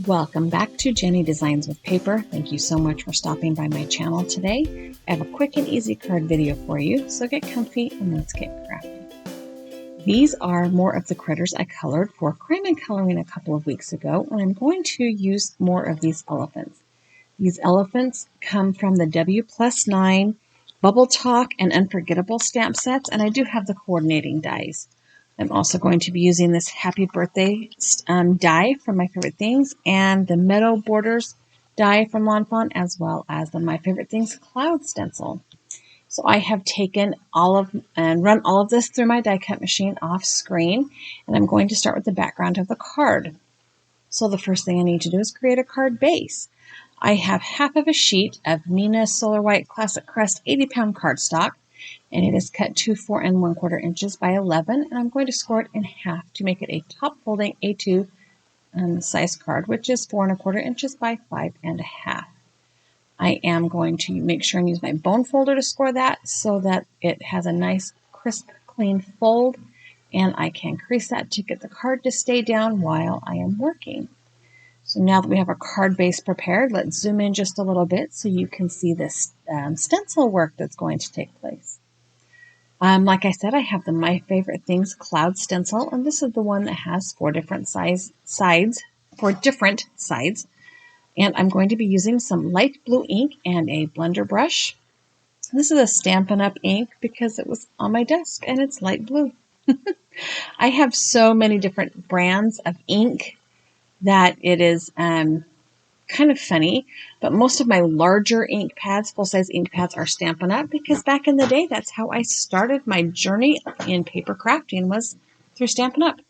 Welcome back to Jennie Designs with Paper. Thank you so much for stopping by my channel today. I have a quick and easy card video for you, so get comfy and let's get crafty. These are more of the critters I colored for Crime and Coloring a couple of weeks ago, and I'm going to use more of these elephants. These elephants come from the W+9 Bubble Talk and Unforgettable stamp sets, and I do have the coordinating dies. I'm also going to be using this Happy Birthday die from My Favorite Things and the Meadow Borders die from Lawn Fawn, as well as the My Favorite Things cloud stencil. So I have taken run all of this through my die cut machine off screen, and I'm going to start with the background of the card. So the first thing I need to do is create a card base. I have half of a sheet of Nina Solar White Classic Crest 80-pound cardstock, and it is cut to 4 1/4 inches by 11, and I'm going to score it in half to make it a top folding A2 size card, which is 4 1/4 inches by 5 1/2. I am going to make sure and use my bone folder to score that so that it has a nice crisp clean fold, and I can crease that to get the card to stay down while I am working. So now that we have our card base prepared, let's zoom in just a little bit so you can see this stencil work that's going to take place. Like I said, I have the My Favorite Things cloud stencil, and this is the one that has 4 different sides, and I'm going to be using some light blue ink and a blender brush. This is a Stampin' Up! Ink because it was on my desk and it's light blue. I have so many different brands of ink that it is kind of funny, but most of my larger ink pads, full-size ink pads, are Stampin' Up! Because back in the day, that's how I started my journey in paper crafting, was through Stampin' Up!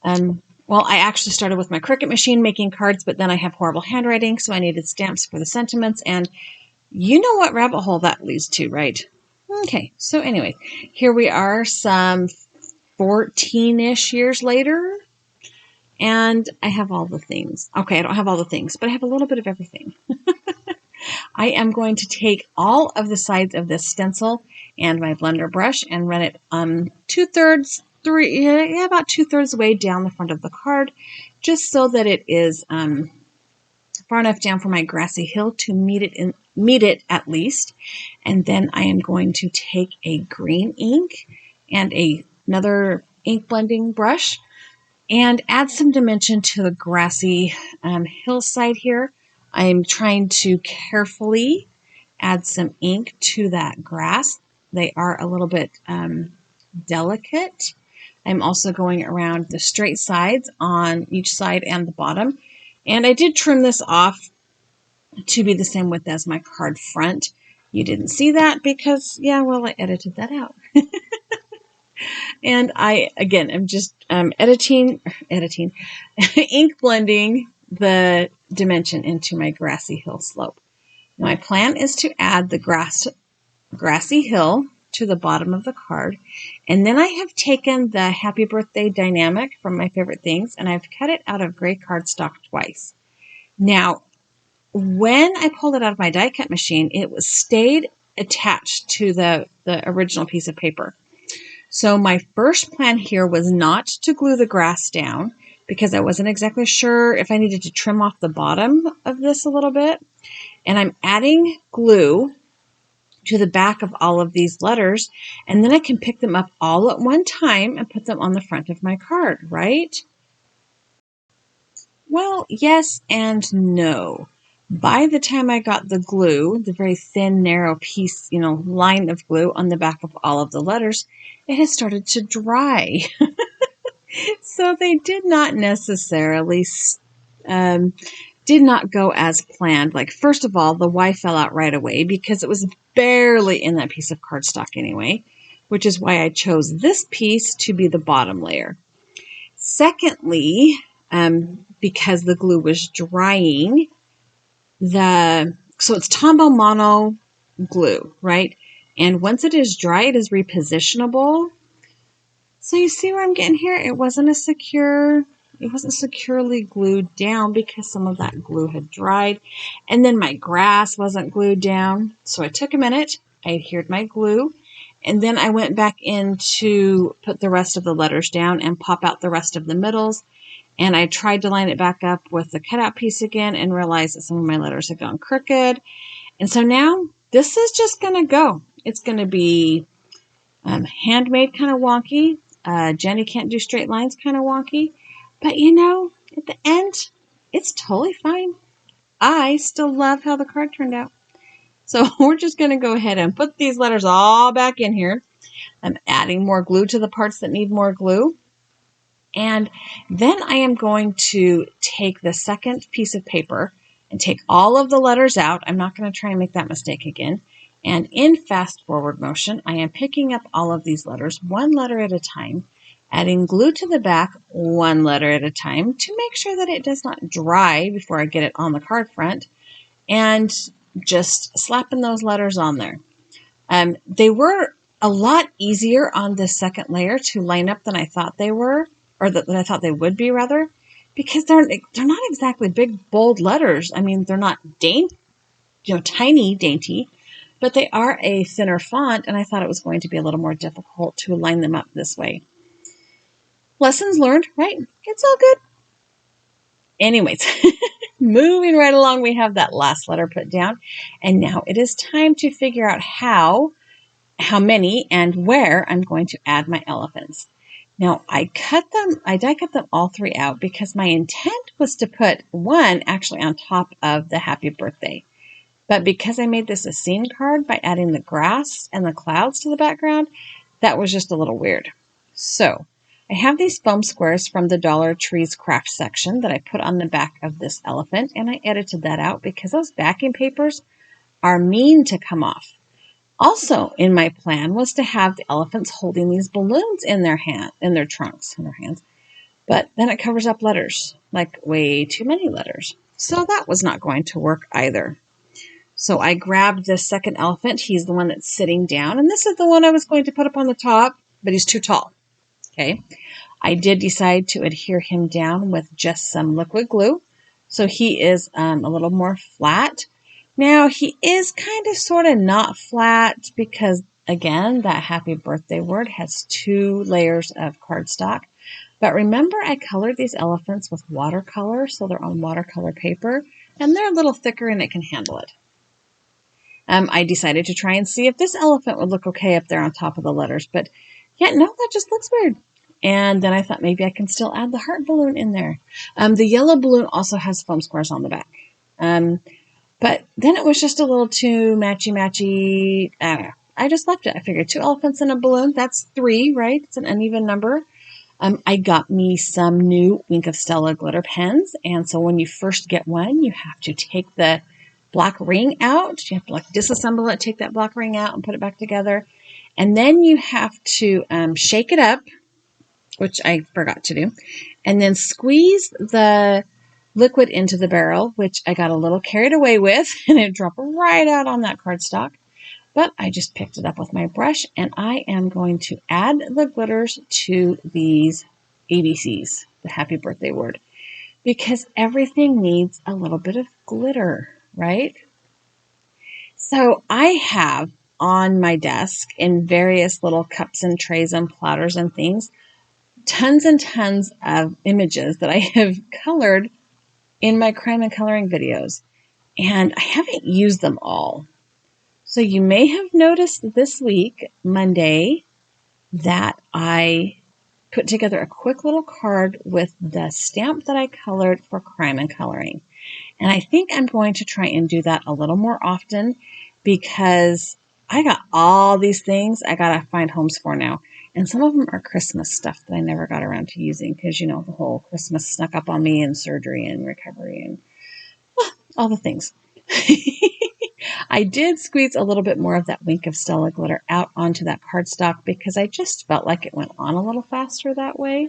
Well, I actually started with my Cricut machine making cards, but then I have horrible handwriting, so I needed stamps for the sentiments, and you know what rabbit hole that leads to, right? Okay, so anyway, here we are some 14-ish years later, and I have all the things. Okay, I don't have all the things, but I have a little bit of everything. I am going to take all of the sides of this stencil and my blender brush and run it about 2/3 way down the front of the card, just so that it is far enough down for my grassy hill to meet it at least. And then I am going to take a green ink and another ink blending brush and add some dimension to the grassy hillside here. I'm trying to carefully add some ink to that grass. They are a little bit delicate. I'm also going around the straight sides on each side and the bottom. And I did trim this off to be the same width as my card front. You didn't see that because, I edited that out. And I'm just editing, ink blending the dimension into my grassy hill slope. My plan is to add the grassy hill to the bottom of the card, and then I have taken the Happy Birthday Dynamic from My Favorite Things, and I've cut it out of gray cardstock twice. Now, when I pulled it out of my die cut machine, it stayed attached to the original piece of paper. So my first plan here was not to glue the grass down because I wasn't exactly sure if I needed to trim off the bottom of this a little bit. And I'm adding glue to the back of all of these letters, and then I can pick them up all at one time and put them on the front of my card, right? Well, yes and no. By the time I got the glue, the very thin, narrow piece, line of glue on the back of all of the letters, it has started to dry. So they did not necessarily, did not go as planned. Like, first of all, the Y fell out right away because it was barely in that piece of cardstock anyway, which is why I chose this piece to be the bottom layer. Secondly, because the glue was drying, so it's Tombow Mono glue, right? And once it is dry, it is repositionable. So you see where I'm getting here? It wasn't securely glued down because some of that glue had dried. And then my grass wasn't glued down. So I took a minute, I adhered my glue, and then I went back in to put the rest of the letters down and pop out the rest of the middles. And I tried to line it back up with the cutout piece again and realized that some of my letters had gone crooked. And so now this is just going to go. It's going to be handmade kind of wonky. Jennie can't do straight lines kind of wonky. But at the end, it's totally fine. I still love how the card turned out. So we're just going to go ahead and put these letters all back in here. I'm adding more glue to the parts that need more glue. And then I am going to take the second piece of paper and take all of the letters out. I'm not going to try and make that mistake again. And in fast forward motion, I am picking up all of these letters one letter at a time, adding glue to the back one letter at a time to make sure that it does not dry before I get it on the card front, and just slapping those letters on there. They were a lot easier on this second layer to line up than I thought they were, or that I thought they would be rather, because they're not exactly big, bold letters. I mean, they're not tiny, dainty, but they are a thinner font, and I thought it was going to be a little more difficult to line them up this way. Lessons learned, right? It's all good. Anyways, moving right along, we have that last letter put down, and now it is time to figure out how many and where I'm going to add my elephants. Now, I die cut them all three out because my intent was to put one actually on top of the happy birthday. But because I made this a scene card by adding the grass and the clouds to the background, that was just a little weird. So I have these foam squares from the Dollar Tree's craft section that I put on the back of this elephant, and I edited that out because those backing papers are mean to come off. Also in my plan was to have the elephants holding these balloons in their hands, but then it covers up letters, like way too many letters. So that was not going to work either. So I grabbed this second elephant. He's the one that's sitting down, and this is the one I was going to put up on the top, but he's too tall. Okay. I did decide to adhere him down with just some liquid glue, so he is a little more flat. Now, he is kind of sort of not flat because, again, that happy birthday word has 2 layers of cardstock. But remember, I colored these elephants with watercolor, so they're on watercolor paper, and they're a little thicker and it can handle it. I decided to try and see if this elephant would look okay up there on top of the letters, but yeah, no, that just looks weird. And then I thought maybe I can still add the heart balloon in there. The yellow balloon also has foam squares on the back. But then it was just a little too matchy-matchy. I don't know. I just left it. I figured 2 elephants in a balloon, that's 3, right? It's an uneven number. I got me some new Wink of Stella glitter pens. And so when you first get one, you have to take the black ring out. You have to disassemble it, take that black ring out and put it back together. And then you have to shake it up, which I forgot to do. And then squeeze the liquid into the barrel, which I got a little carried away with, and it dropped right out on that cardstock. But I just picked it up with my brush, and I am going to add the glitters to these ABCs, the happy birthday word, because everything needs a little bit of glitter, right? So I have on my desk in various little cups and trays and platters and things, tons and tons of images that I have colored in my crime and coloring videos, and I haven't used them all. So you may have noticed this week, Monday, that I put together a quick little card with the stamp that I colored for crime and coloring. And I think I'm going to try and do that a little more often because I got all these things I got to find homes for now. And some of them are Christmas stuff that I never got around to using because, the whole Christmas snuck up on me and surgery and recovery and all the things. I did squeeze a little bit more of that Wink of Stella glitter out onto that cardstock because I just felt like it went on a little faster that way.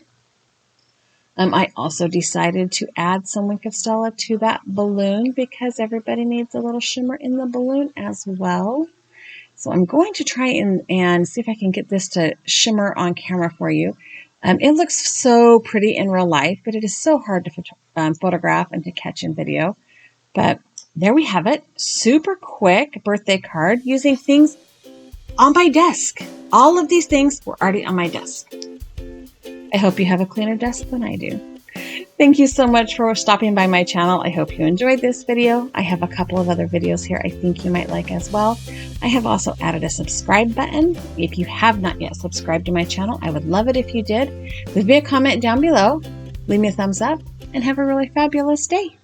I also decided to add some Wink of Stella to that balloon because everybody needs a little shimmer in the balloon as well. So I'm going to try and see if I can get this to shimmer on camera for you. It looks so pretty in real life, but it is so hard to photograph and to catch in video. But there we have it. Super quick birthday card using things on my desk. All of these things were already on my desk. I hope you have a cleaner desk than I do. Thank you so much for stopping by my channel. I hope you enjoyed this video. I have a couple of other videos here I think you might like as well. I have also added a subscribe button. If you have not yet subscribed to my channel, I would love it if you did. Leave me a comment down below, leave me a thumbs up, and have a really fabulous day.